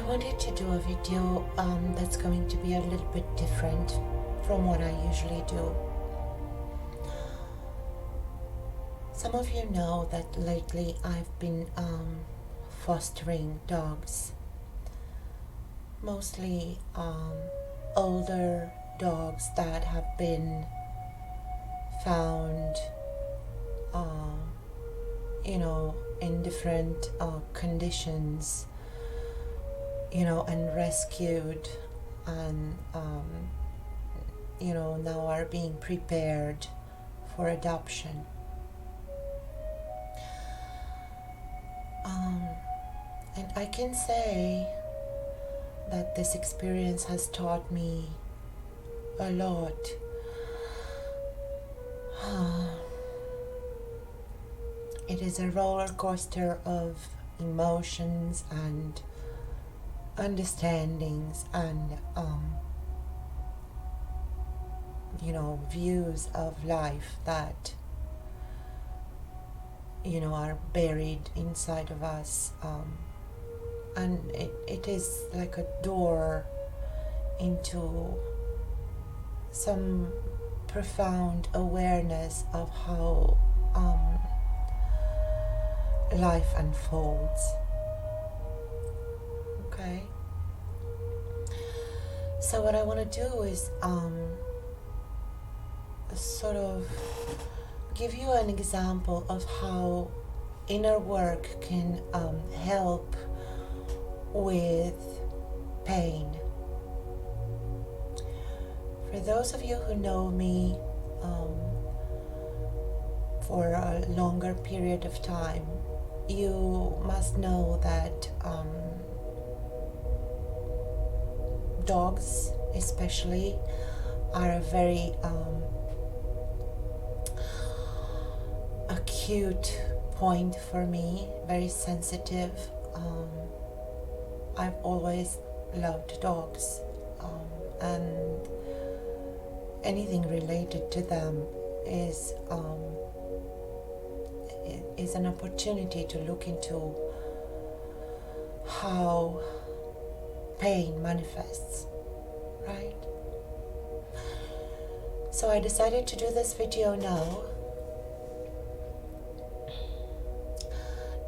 wanted to do a video that's going to be a little bit different from what I usually do. Some of you know that lately I've been fostering dogs, mostly older dogs that have been found, in different conditions, and rescued, and now are being prepared for adoption. And I can say that this experience has taught me a lot. It is a roller coaster of emotions and understandings and views of life that are buried inside of us, and it is like a door into some profound awareness of how life unfolds. Okay, so what I want to do is sort of give you an example of how inner work can help with pain. For those of you who know me for a longer period of time, you must know that dogs especially are a very acute point for me, very sensitive. I've always loved dogs, and anything related to them is an opportunity to look into how pain manifests, right? So I decided to do this video now,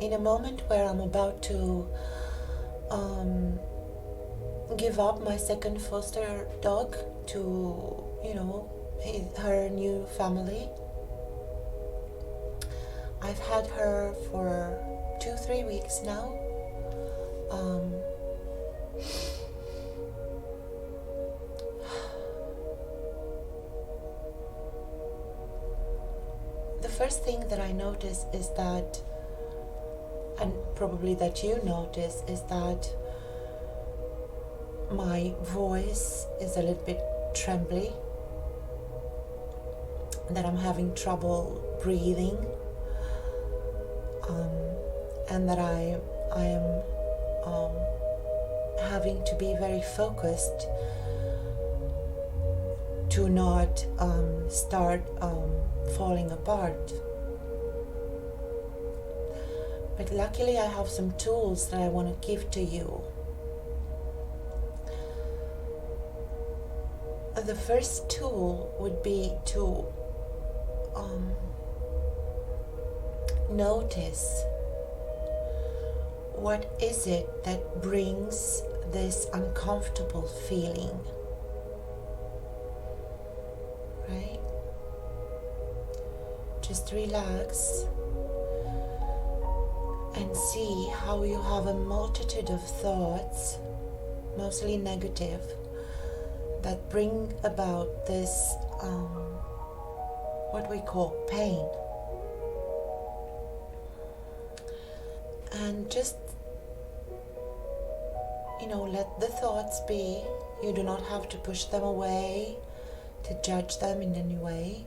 in a moment where I'm about to give up my second foster dog to, her new family. I've had her for 2-3 weeks now. The first thing that I notice is that, and probably that you notice, is that my voice is a little bit trembly, that I'm having trouble breathing, and that I am having to be very focused to not start falling apart. But luckily I have some tools that I want to give to you. The first tool would be to notice what is it that brings this uncomfortable feeling, right? Just relax and see how you have a multitude of thoughts, mostly negative, that bring about this what we call pain. And just let the thoughts be. You do not have to push them away, to judge them in any way.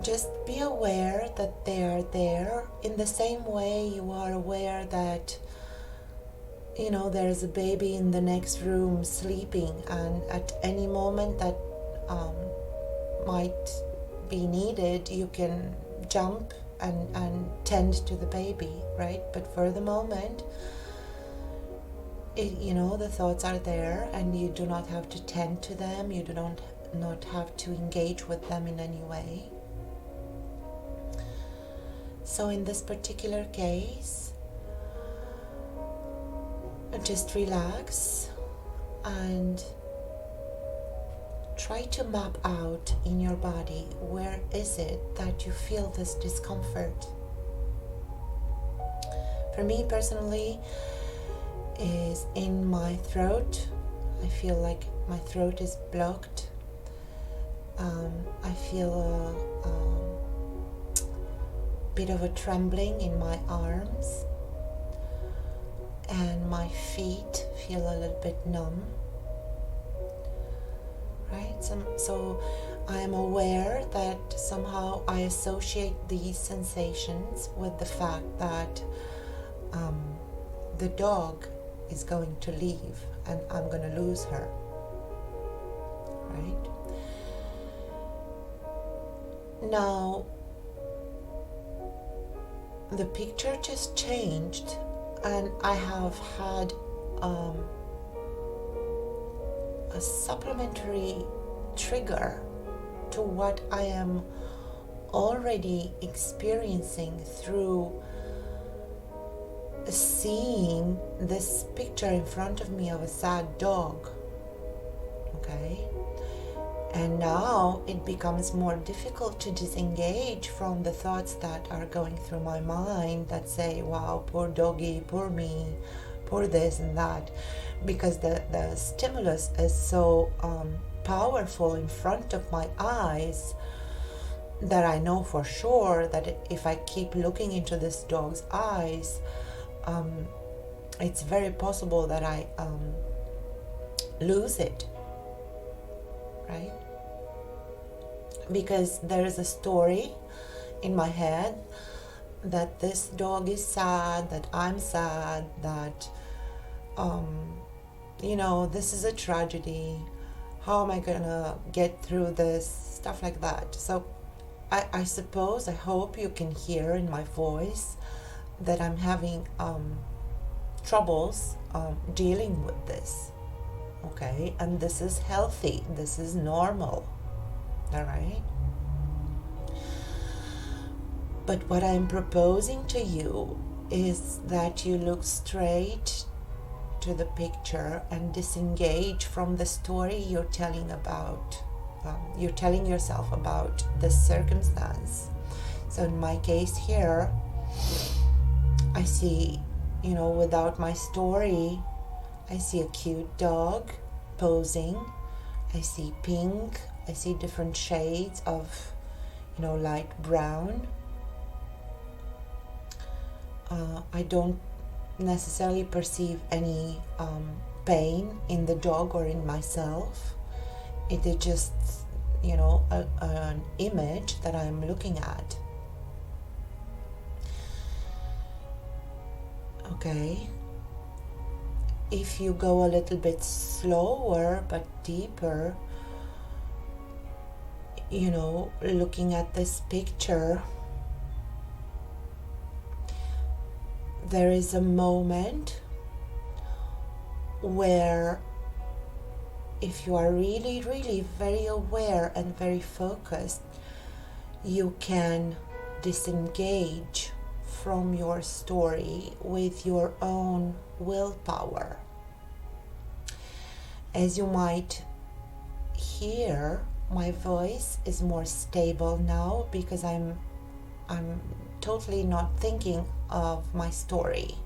Just be aware that they are there, in the same way you are aware that there's a baby in the next room sleeping, and at any moment that might be needed, you can jump and tend to the baby, right? But for the moment, the thoughts are there, and you do not have to tend to them. You do not have to engage with them in any way. So in this particular case, just relax and try to map out in your body, where is it that you feel this discomfort. For me personally, is in my throat. I feel like my throat is blocked. I feel a bit of a trembling in my arms, and my feet feel a little bit numb. Right? So I am aware that somehow I associate these sensations with the fact that the dog is going to leave and I'm going to lose her. Right? Now, the picture just changed, and I have had a supplementary trigger to what I am already experiencing through seeing this picture in front of me of a sad dog. Okay? And now it becomes more difficult to disengage from the thoughts that are going through my mind that say, wow, poor doggy, poor me, poor this and that, because the stimulus is so powerful in front of my eyes that I know for sure that if I keep looking into this dog's eyes, it's very possible that I lose it, right? Because there is a story in my head that this dog is sad, that I'm sad, that this is a tragedy. How am I gonna get through this? Stuff like that. So I suppose, I hope you can hear in my voice that I'm having troubles dealing with this. Okay, and this is healthy. This is normal. All right. But what I'm proposing to you is that you look straight to the picture and disengage from the story you're telling about. You're telling yourself about this circumstance. So in my case here, I see, without my story, I see a cute dog posing. I see pink. I see different shades of, light brown. I don't necessarily perceive any pain in the dog or in myself. It is just, an image that I'm looking at. Okay. If you go a little bit slower but deeper, looking at this picture, there is a moment where, if you are really, really very aware and very focused, you can disengage from your story with your own willpower. As you might hear, my voice is more stable now because I'm totally not thinking of my story,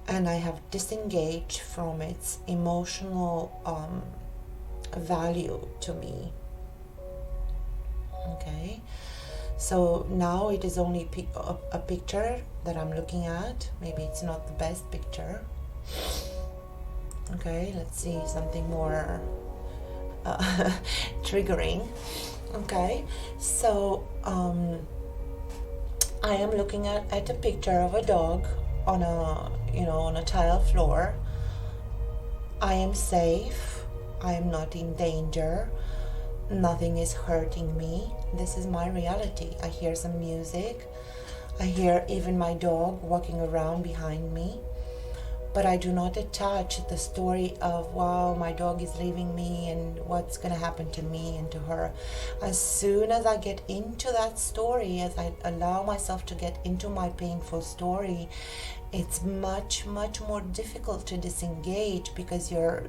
and I have disengaged from its emotional value to me. Okay, so now it is only a picture that I'm looking at. Maybe it's not the best picture. Okay, let's see something more triggering. Okay, so I am looking at a picture of a dog on a tile floor. I am safe. I am not in danger. Nothing is hurting me. This is my reality. I hear some music. I hear even my dog walking around behind me. but I do not attach the story of, wow, my dog is leaving me and what's going to happen to me and to her. As soon as I get into that story, as I allow myself to get into my painful story, it's much, much more difficult to disengage, because you're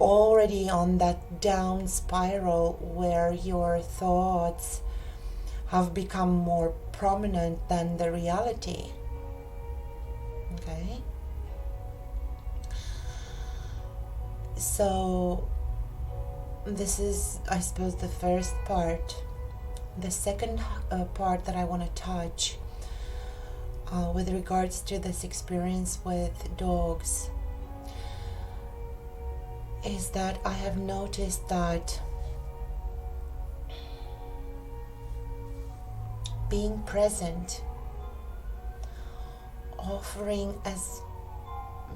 already on that down spiral where your thoughts have become more prominent than the reality. Okay? So this is, I suppose, the first part. The second part that I want to touch with regards to this experience with dogs is that I have noticed that being present, offering as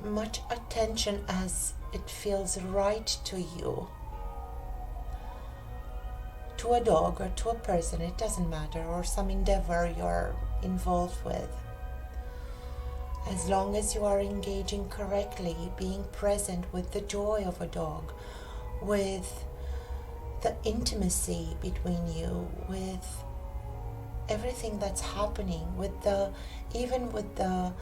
much attention as it feels right to you, to a dog or to a person, it doesn't matter, or some endeavor you're involved with. As long as you are engaging correctly, being present with the joy of a dog, with the intimacy between you, with everything that's happening, even with the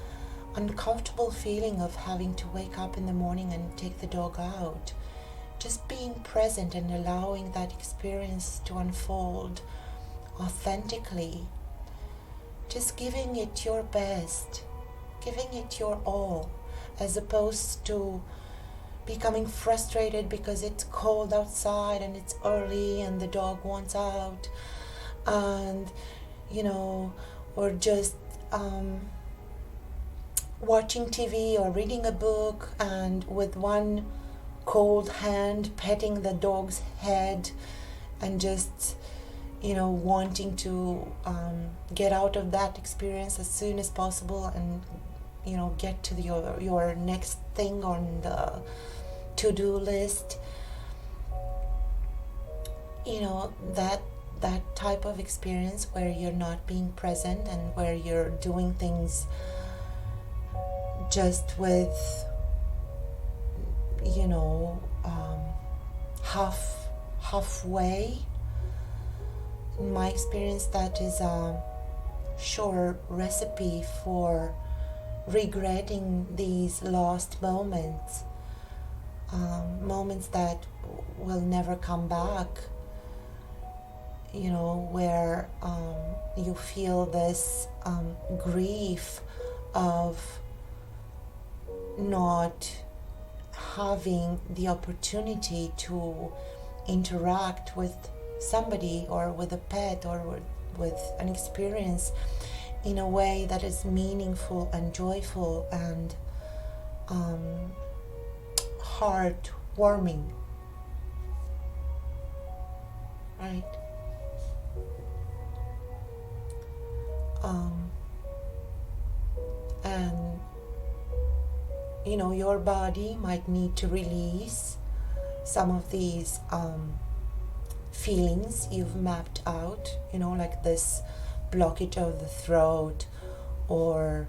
uncomfortable feeling of having to wake up in the morning and take the dog out. Just being present and allowing that experience to unfold authentically. Just giving it your best, giving it your all, as opposed to becoming frustrated because it's cold outside and it's early and the dog wants out, and or just watching TV or reading a book and with one cold hand petting the dog's head and just wanting to get out of that experience as soon as possible and get to your next thing on the to-do list. That type of experience where you're not being present and where you're doing things just with halfway. In my experience, that is a sure recipe for regretting these lost moments, moments that will never come back, where you feel this grief of not having the opportunity to interact with somebody or with a pet or with an experience in a way that is meaningful and joyful and heartwarming, right? And your body might need to release some of these feelings you've mapped out, like this blockage of the throat or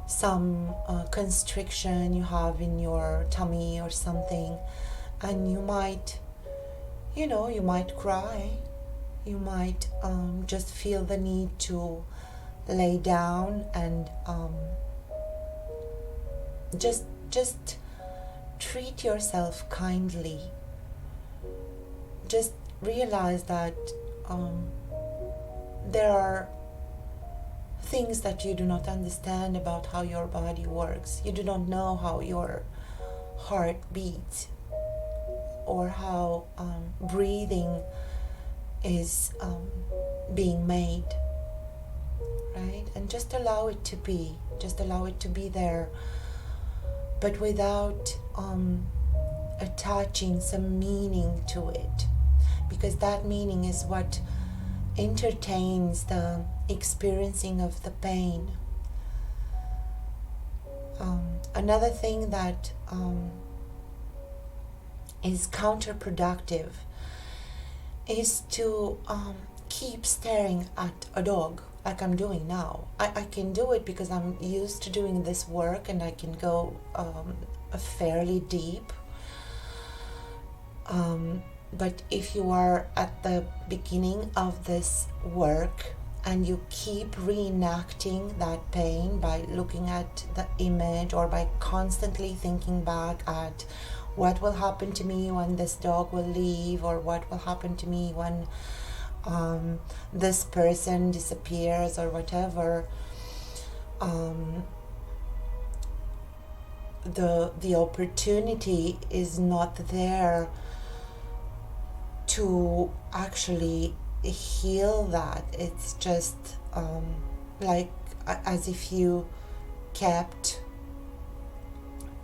some constriction you have in your tummy or something, and you might cry, you might just feel the need to lay down and just treat yourself kindly. Just realize that there are things that you do not understand about how your body works. You do not know how your heart beats or how breathing is being made, right? And just allow it to be. Just allow it to be there, but without attaching some meaning to it, because that meaning is what entertains the experiencing of the pain. Another thing that is counterproductive is to keep staring at a dog, like I'm doing now. I can do it because I'm used to doing this work, and I can go fairly deep. But if you are at the beginning of this work and you keep reenacting that pain by looking at the image, or by constantly thinking back at what will happen to me when this dog will leave, or what will happen to me when this person disappears, or whatever, the opportunity is not there to actually heal that. It's just like as if you kept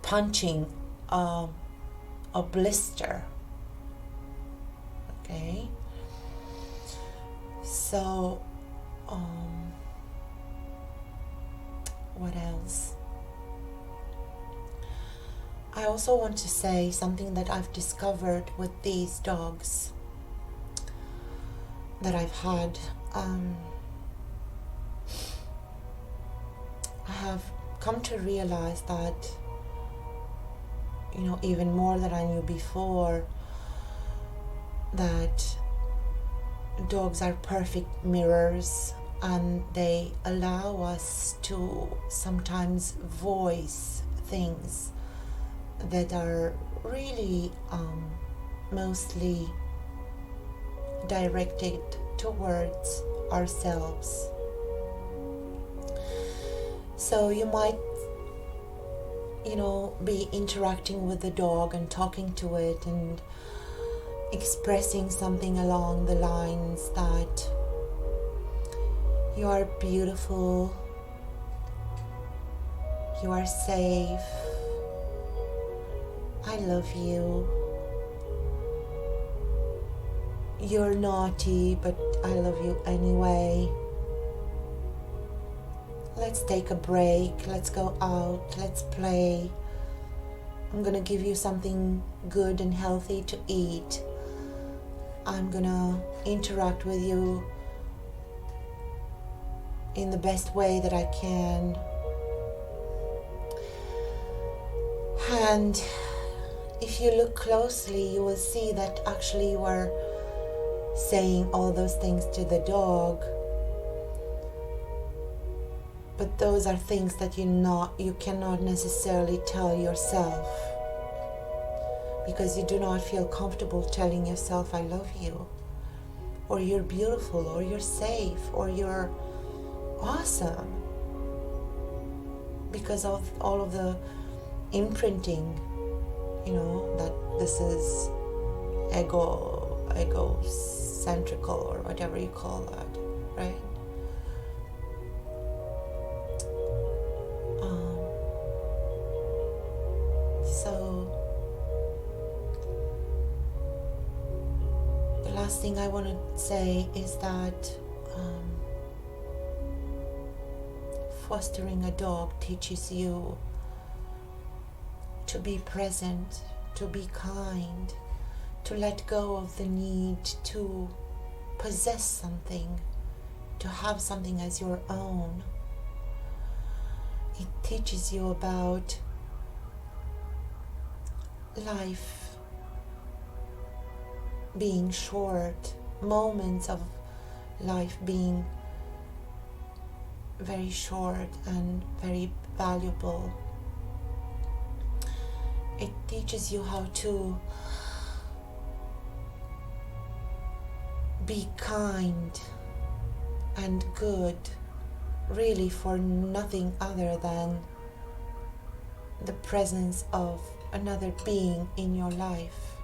punching a blister. Okay, so what else? I also want to say something that I've discovered with these dogs that I've had. I have come to realize that, even more than I knew before, that dogs are perfect mirrors, and they allow us to sometimes voice things that are really mostly directed towards ourselves. So you might, be interacting with the dog and talking to it and expressing something along the lines that you are beautiful, you are safe, I love you, you're naughty, but I love you anyway. Let's take a break, let's go out, let's play. I'm gonna give you something good and healthy to eat. I'm gonna interact with you in the best way that I can. And if you look closely, you will see that actually you are saying all those things to the dog, but those are things that you cannot necessarily tell yourself, because you do not feel comfortable telling yourself I love you, or you're beautiful, or you're safe, or you're awesome, because of all of the imprinting, that this is egocentrical, or whatever you call that, right? So the last thing I want to say is that fostering a dog teaches you to be present, to be kind, to let go of the need to possess something, to have something as your own. It teaches you about life being short, moments of life being very short and very valuable. It teaches you how to be kind and good, really for nothing other than the presence of another being in your life,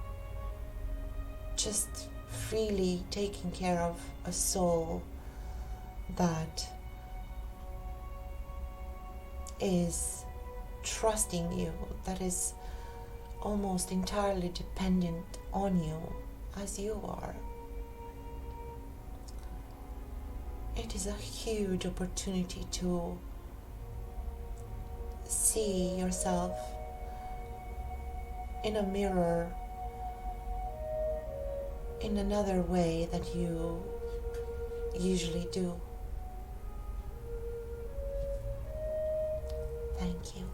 just freely taking care of a soul that is trusting you, that is almost entirely dependent on you as you are. It is a huge opportunity to see yourself in a mirror in another way that you usually do. Thank you.